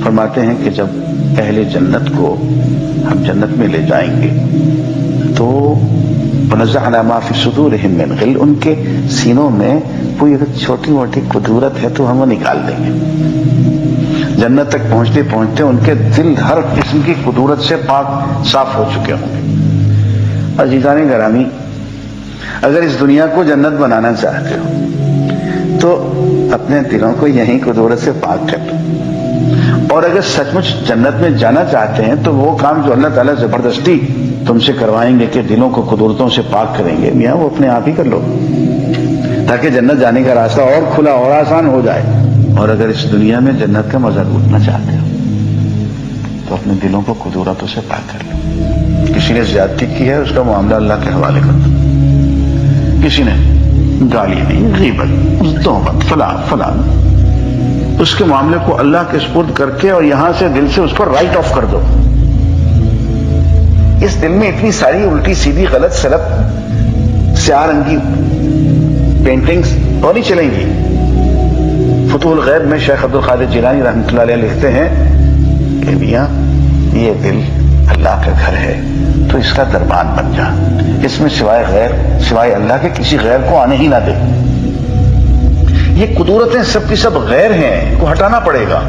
فرماتے ہیں کہ جب اہل جنت کو ہم جنت میں لے جائیں گے تو ونزعنا ما فی صدورہم من غل، ان کے سینوں میں کوئی اگر چھوٹی موٹی کدورت ہے تو ہم وہ نکال دیں گے. جنت تک پہنچتے پہنچتے ان کے دل ہر قسم کی کدورت سے پاک صاف ہو چکے ہوں گے. عزیزان گرامی، اگر اس دنیا کو جنت بنانا چاہتے ہو تو اپنے دلوں کو یہیں کدورت سے پاک کر لو، اور اگر سچ مچ جنت میں جانا چاہتے ہیں تو وہ کام جو اللہ تعالیٰ زبردستی تم سے کروائیں گے کہ دلوں کو کدورتوں سے پاک کریں گے، میاں وہ اپنے آپ ہی کر لو تاکہ جنت جانے کا راستہ اور کھلا اور آسان ہو جائے. اور اگر اس دنیا میں جنت کا مزہ لوٹنا چاہتے ہو تو اپنے دلوں کو کدورتوں سے پاک کر لو. کسی نے زیادتی کی ہے اس کا معاملہ اللہ کے حوالے کر دو. کسی نے گالی دی، غیبت، تہمت، فلاں، اس کے معاملے کو اللہ کے سپرد کر کے اور یہاں سے دل سے اس کو رائٹ آف کر دو. اس دل میں اتنی ساری الٹی سیدھی غلط سلب سیاہ رنگی پینٹنگز اور نہیں چلیں گی. فتح الغیب میں شیخ عبد القادر جیلانی رحمۃ اللہ علیہ لکھتے ہیں کہ میاں یہ دل اللہ کا گھر ہے تو اس کا دربان بن جا، اس میں سوائے اللہ کے کسی غیر کو آنے ہی نہ دے. یہ قدورتیں سب کی سب غیر ہیں، کو ہٹانا پڑے گا.